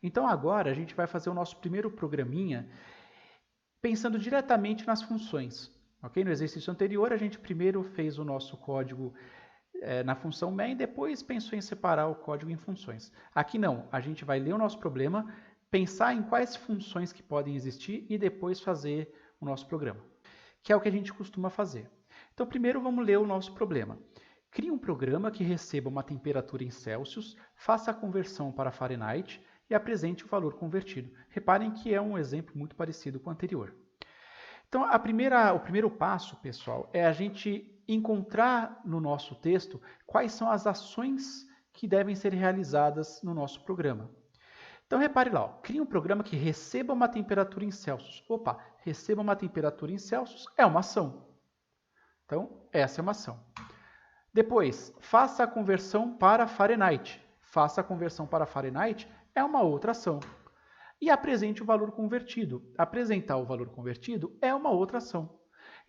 Então agora a gente vai fazer o nosso primeiro programinha pensando diretamente nas funções. Ok? No exercício anterior a gente primeiro fez o nosso código na função main, depois pensou em separar o código em funções. Aqui não, a gente vai ler o nosso problema, pensar em quais funções que podem existir e depois fazer o nosso programa, que é o que a gente costuma fazer. Então primeiro vamos ler o nosso problema. Crie um programa que receba uma temperatura em Celsius, faça a conversão para Fahrenheit e apresente o valor convertido. Reparem que é um exemplo muito parecido com o anterior. Então, o primeiro passo, pessoal, é a gente encontrar no nosso texto quais são as ações que devem ser realizadas no nosso programa. Então, repare lá, crie um programa que receba uma temperatura em Celsius. Opa, receba uma temperatura em Celsius é uma ação. Então, essa é uma ação. Depois, faça a conversão para Fahrenheit. Faça a conversão para Fahrenheit é uma outra ação. E apresente o valor convertido. Apresentar o valor convertido é uma outra ação.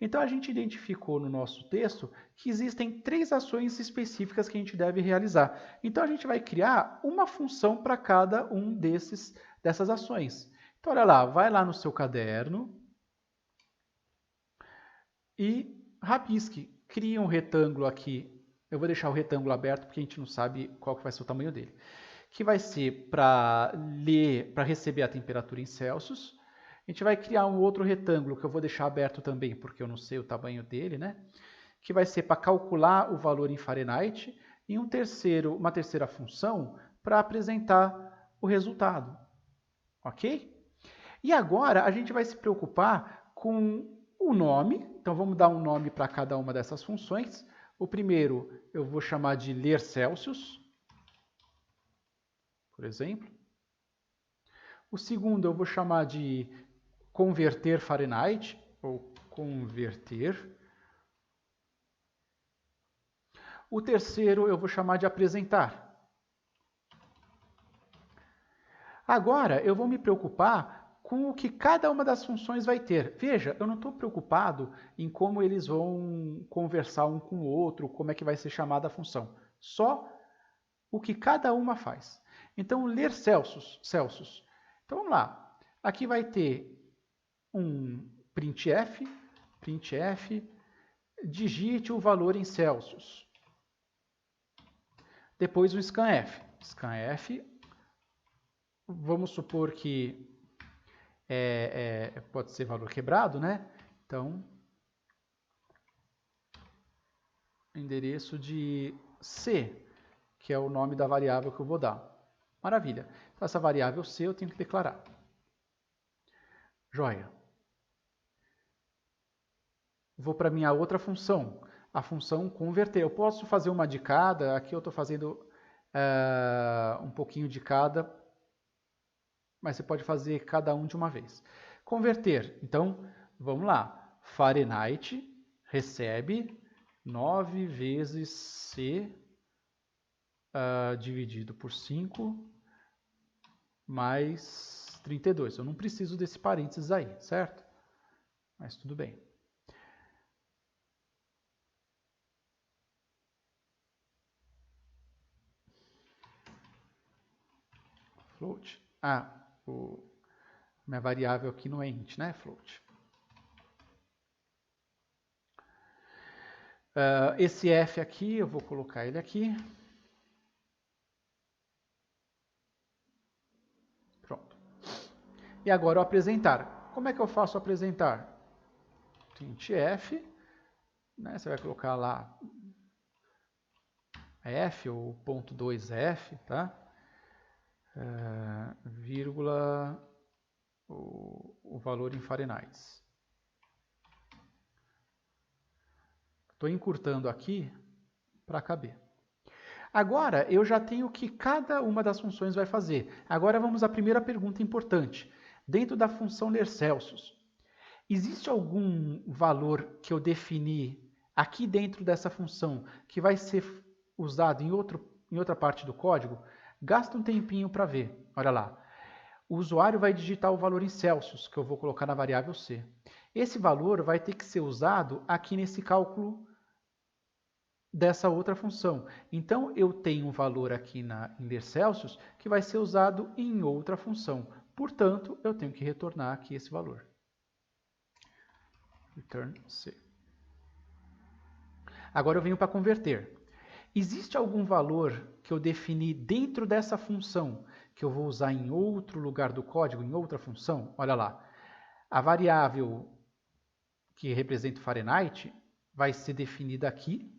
Então, a gente identificou no nosso texto que existem 3 ações específicas que a gente deve realizar. Então, a gente vai criar uma função para cada um dessas ações. Então, olha lá, vai lá no seu caderno e rabisque. Cria um retângulo aqui. Eu vou deixar o retângulo aberto porque a gente não sabe qual que vai ser o tamanho dele. Que vai ser para receber a temperatura em Celsius. A gente vai criar um outro retângulo que eu vou deixar aberto também, porque eu não sei o tamanho dele, né? Que vai ser para calcular o valor em Fahrenheit. E uma terceira função para apresentar o resultado. Ok? E agora a gente vai se preocupar com o nome. Então vamos dar um nome para cada uma dessas funções. O primeiro eu vou chamar de ler Celsius, por exemplo. O segundo eu vou chamar de converter Fahrenheit, ou converter. O terceiro eu vou chamar de apresentar. Agora eu vou me preocupar com o que cada uma das funções vai ter. Veja, eu não estou preocupado em como eles vão conversar um com o outro, como é que vai ser chamada a função. Só o que cada uma faz. Então, ler Celsius. Então, vamos lá. Aqui vai ter um printf, digite o valor em Celsius. Depois um scanf, vamos supor que pode ser valor quebrado, né? Então, endereço de C, que é o nome da variável que eu vou dar. Maravilha. Então, essa variável C eu tenho que declarar. Joia. Vou para a minha outra função, a função converter. Eu posso fazer uma de cada, aqui eu estou fazendo um pouquinho de cada, mas você pode fazer cada um de uma vez. Converter, então, vamos lá. Fahrenheit recebe 9 vezes C dividido por 5 mais 32. Eu não preciso desse parênteses aí, certo? Mas tudo bem. Float. Minha variável aqui não é int, né? Float. Esse f aqui, eu vou colocar ele aqui. Pronto. E agora o apresentar. Como é que eu faço o apresentar? Printf, né? Você vai colocar lá f ou .2f, tá? Vírgula o valor em Fahrenheit. Estou encurtando aqui para caber. Agora, eu já tenho o que cada uma das funções vai fazer. Agora vamos à primeira pergunta importante. Dentro da função ler Celsius, existe algum valor que eu defini aqui dentro dessa função que vai ser usado em outra parte do código? Gasta um tempinho para ver. Olha lá. O usuário vai digitar o valor em Celsius, que eu vou colocar na variável C. Esse valor vai ter que ser usado aqui nesse cálculo dessa outra função. Então, eu tenho um valor aqui em ler Celsius que vai ser usado em outra função. Portanto, eu tenho que retornar aqui esse valor. Return C. Agora eu venho para converter. Existe algum valor que eu defini dentro dessa função que eu vou usar em outro lugar do código, em outra função? Olha lá. A variável que representa o Fahrenheit vai ser definida aqui.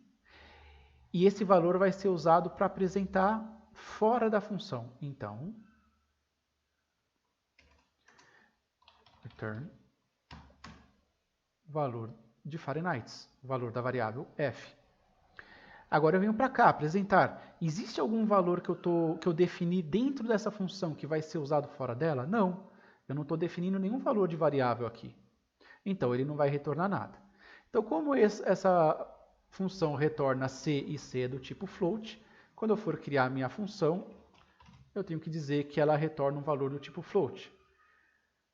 E esse valor vai ser usado para apresentar fora da função. Então, return valor de Fahrenheit, valor da variável f. Agora eu venho para cá, apresentar. Existe algum valor que eu defini dentro dessa função que vai ser usado fora dela? Não. Eu não estou definindo nenhum valor de variável aqui. Então, ele não vai retornar nada. Então, como essa função retorna C e C é do tipo float, quando eu for criar a minha função, eu tenho que dizer que ela retorna um valor do tipo float.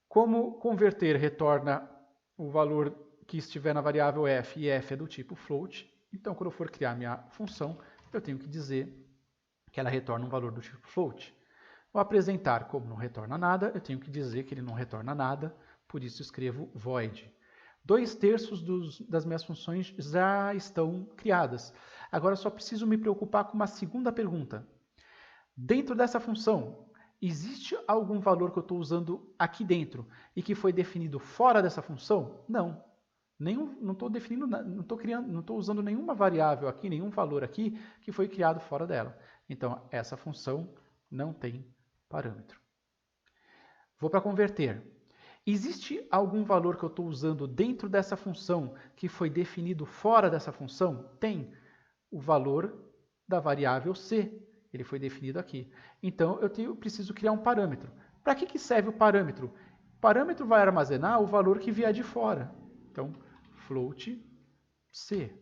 Como converter retorna o valor que estiver na variável f e f é do tipo float, então quando eu for criar a minha função, eu tenho que dizer que ela retorna um valor do tipo float. Ao apresentar como não retorna nada, eu tenho que dizer que ele não retorna nada, por isso escrevo void. 2/3 das minhas funções já estão criadas. Agora só preciso me preocupar com uma segunda pergunta. Dentro dessa função, existe algum valor que eu estou usando aqui dentro e que foi definido fora dessa função? Não. Não estou definindo, não estou usando nenhuma variável aqui, nenhum valor aqui que foi criado fora dela. Então, essa função não tem parâmetro. Vou para converter. Existe algum valor que eu estou usando dentro dessa função que foi definido fora dessa função? Tem. O valor da variável C. Ele foi definido aqui. Então, eu preciso criar um parâmetro. Para que serve o parâmetro? O parâmetro vai armazenar o valor que vier de fora. Então, float C.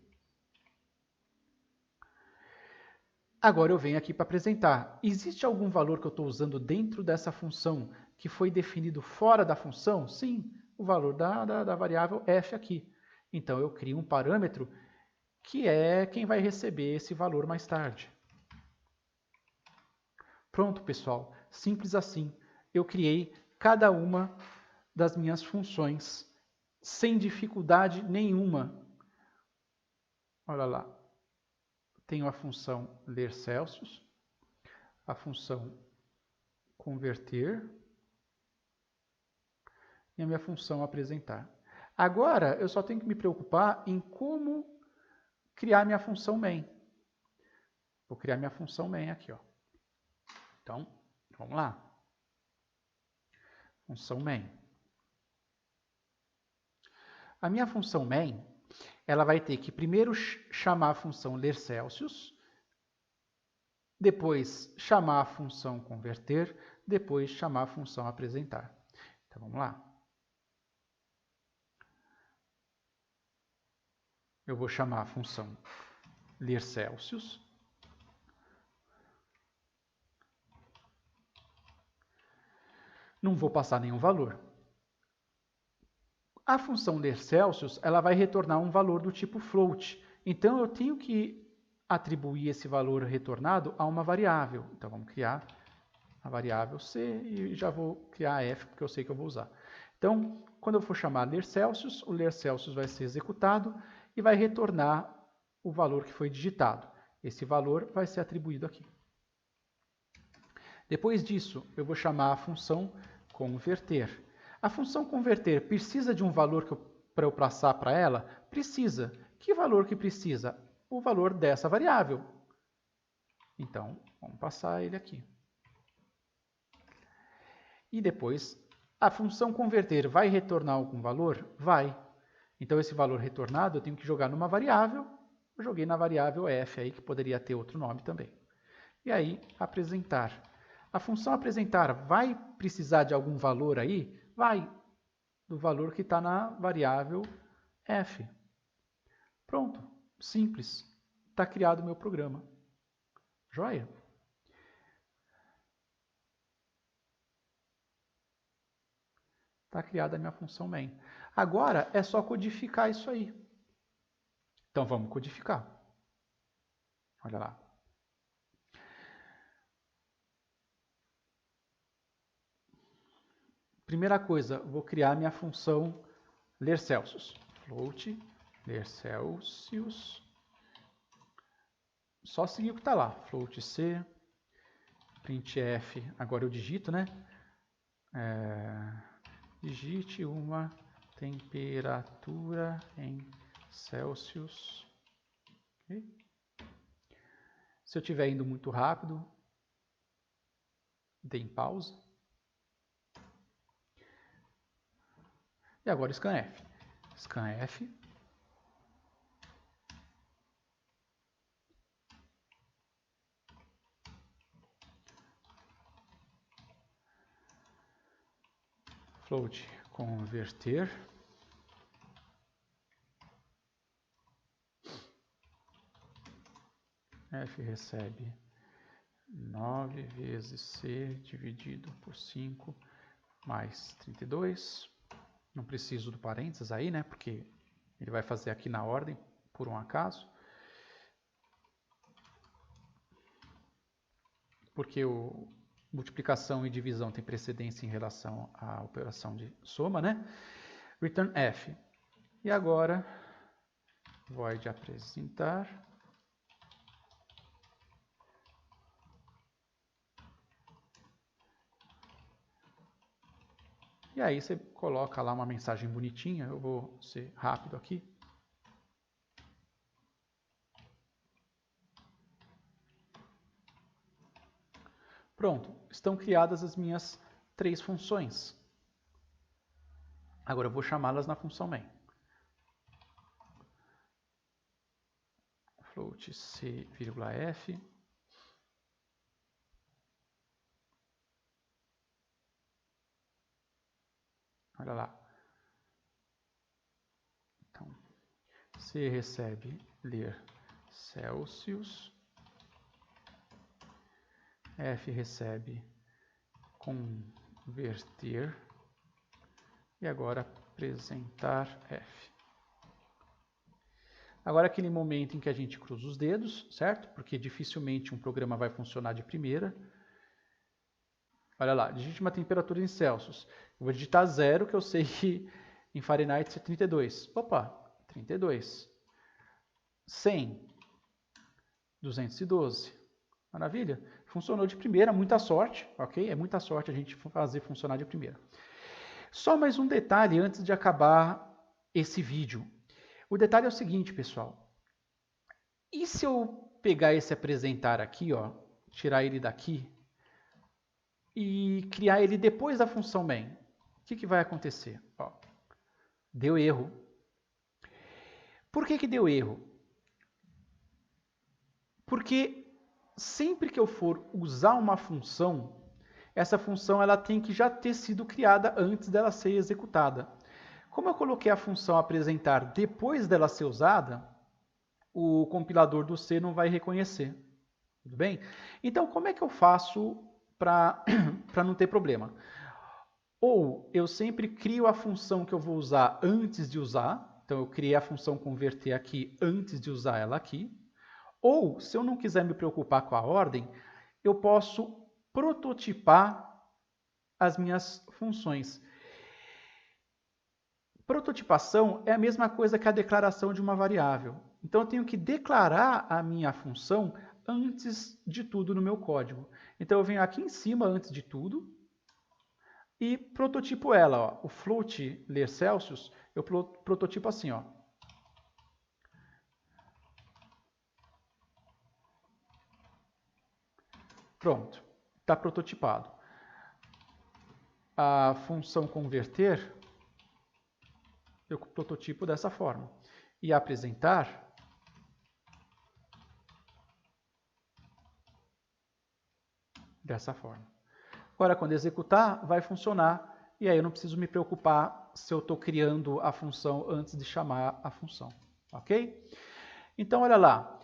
Agora eu venho aqui para apresentar. Existe algum valor que eu estou usando dentro dessa função que foi definido fora da função? Sim, o valor da variável f aqui. Então, eu crio um parâmetro que é quem vai receber esse valor mais tarde. Pronto, pessoal. Simples assim. Eu criei cada uma das minhas funções sem dificuldade nenhuma. Olha lá. Tenho a função ler Celsius, a função converter e a minha função apresentar. Agora, eu só tenho que me preocupar em como criar minha função main. Vou criar minha função main aqui, ó. Então, vamos lá. Função main. A minha função main, ela vai ter que primeiro chamar a função ler Celsius, depois chamar a função converter, depois chamar a função apresentar. Então, vamos lá. Eu vou chamar a função ler Celsius. Não vou passar nenhum valor. A função ler Celsius, ela vai retornar um valor do tipo float. Então, eu tenho que atribuir esse valor retornado a uma variável. Então, vamos criar a variável C e já vou criar a F, porque eu sei que eu vou usar. Então, quando eu for chamar ler Celsius, o ler Celsius vai ser executado e vai retornar o valor que foi digitado. Esse valor vai ser atribuído aqui. Depois disso, eu vou chamar a função converter. A função converter precisa de um valor para eu passar para ela? Precisa. Que valor que precisa? O valor dessa variável. Então, vamos passar ele aqui. E depois, a função converter vai retornar algum valor? Vai. Então, esse valor retornado eu tenho que jogar numa variável. Eu joguei na variável f aí, que poderia ter outro nome também. E aí, apresentar. A função apresentar vai precisar de algum valor aí? Vai. Do valor que está na variável f. Pronto. Simples. Está criado o meu programa. Joia? Está criada a minha função main. Agora é só codificar isso aí. Então vamos codificar. Olha lá. Primeira coisa, vou criar minha função ler Celsius. Float, ler Celsius. Só seguir o que está lá. Float C, printf, agora eu digito, né? Digite uma temperatura em Celsius. Okay. Se eu estiver indo muito rápido, dê em pausa. E agora scanf. Scanf. Float converter. F recebe 9 vezes C dividido por 5 mais 32. Não preciso do parênteses aí, né? Porque ele vai fazer aqui na ordem, por um acaso. Porque multiplicação e divisão tem precedência em relação à operação de soma, né? Return F. E agora, void apresentar. E aí você coloca lá uma mensagem bonitinha. Eu vou ser rápido aqui. Pronto, estão criadas as minhas 3 funções. Agora eu vou chamá-las na função main. Float C, F. Olha lá. Então, C recebe ler Celsius. F recebe converter. E agora apresentar F. Agora aquele momento em que a gente cruza os dedos, certo? Porque dificilmente um programa vai funcionar de primeira. Olha lá, digite uma temperatura em Celsius. Eu vou digitar 0, que eu sei que em Fahrenheit é 32. Opa, 32. 100. 212. Maravilha. Funcionou de primeira, muita sorte, ok? É muita sorte a gente fazer funcionar de primeira. Só mais um detalhe antes de acabar esse vídeo. O detalhe é o seguinte, pessoal. E se eu pegar esse apresentar aqui, ó, tirar ele daqui e criar ele depois da função main? O que vai acontecer? Ó, deu erro. Por que deu erro? Porque sempre que eu for usar uma função, essa função ela tem que já ter sido criada antes dela ser executada. Como eu coloquei a função apresentar depois dela ser usada, o compilador do C não vai reconhecer. Tudo bem? Então, como é que eu faço para não ter problema? Ou eu sempre crio a função que eu vou usar antes de usar. Então, eu criei a função converter aqui antes de usar ela aqui. Ou, se eu não quiser me preocupar com a ordem, eu posso prototipar as minhas funções. Prototipação é a mesma coisa que a declaração de uma variável. Então, eu tenho que declarar a minha função antes de tudo no meu código. Então, eu venho aqui em cima, antes de tudo, e prototipo ela. Ó. O float ler Celsius, eu prototipo assim. Ó. Pronto, está prototipado. A função converter, eu prototipo dessa forma. E apresentar, dessa forma. Agora, quando executar, vai funcionar. E aí eu não preciso me preocupar se eu estou criando a função antes de chamar a função. Ok? Então, olha lá.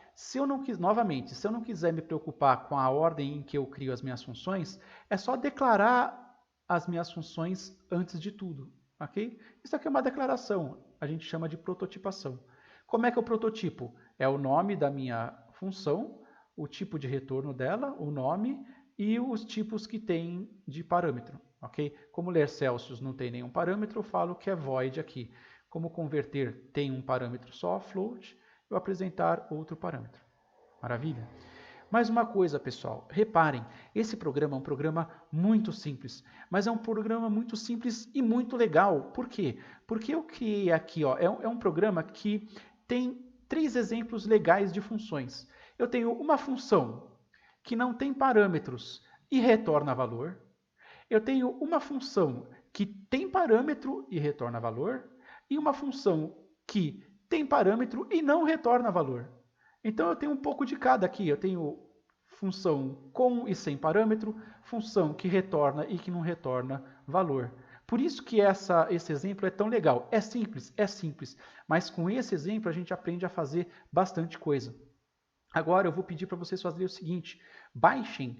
Novamente, se eu não quiser me preocupar com a ordem em que eu crio as minhas funções, é só declarar as minhas funções antes de tudo. Ok? Isso aqui é uma declaração. A gente chama de prototipação. Como é que eu prototipo? É o nome da minha função o tipo de retorno dela, o nome e os tipos que tem de parâmetro, ok? Como ler Celsius não tem nenhum parâmetro, eu falo que é void aqui. Como converter tem um parâmetro só, float, eu apresentar outro parâmetro. Maravilha? Mais uma coisa, pessoal, reparem, esse programa é um programa muito simples, mas é um programa muito simples e muito legal. Por quê? Porque eu criei aqui, ó, é um programa que tem 3 exemplos legais de funções. Eu tenho uma função que não tem parâmetros e retorna valor. Eu tenho uma função que tem parâmetro e retorna valor, e uma função que tem parâmetro e não retorna valor. Então eu tenho um pouco de cada aqui. Eu tenho função com e sem parâmetro, função que retorna e que não retorna valor. Por isso que esse exemplo é tão legal. É simples, mas com esse exemplo a gente aprende a fazer bastante coisa. Agora eu vou pedir para vocês fazerem o seguinte, baixem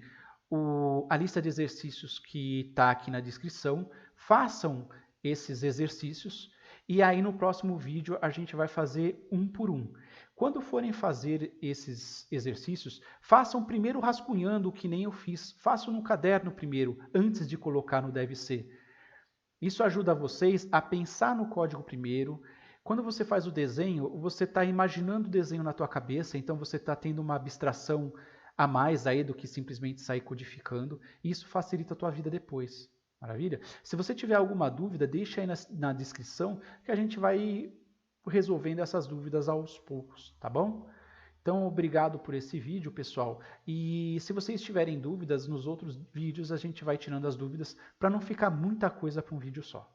a lista de exercícios que está aqui na descrição, façam esses exercícios e aí no próximo vídeo a gente vai fazer um por um. Quando forem fazer esses exercícios, façam primeiro rascunhando, que nem eu fiz. Façam no caderno primeiro, antes de colocar no deve ser. Isso ajuda vocês a pensar no código primeiro. Quando você faz o desenho, você está imaginando o desenho na tua cabeça, então você está tendo uma abstração a mais aí do que simplesmente sair codificando. E isso facilita a tua vida depois. Maravilha? Se você tiver alguma dúvida, deixa aí na descrição que a gente vai resolvendo essas dúvidas aos poucos, tá bom? Então, obrigado por esse vídeo, pessoal. E se vocês tiverem dúvidas, nos outros vídeos a gente vai tirando as dúvidas para não ficar muita coisa para um vídeo só.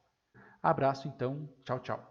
Abraço, então. Tchau, tchau.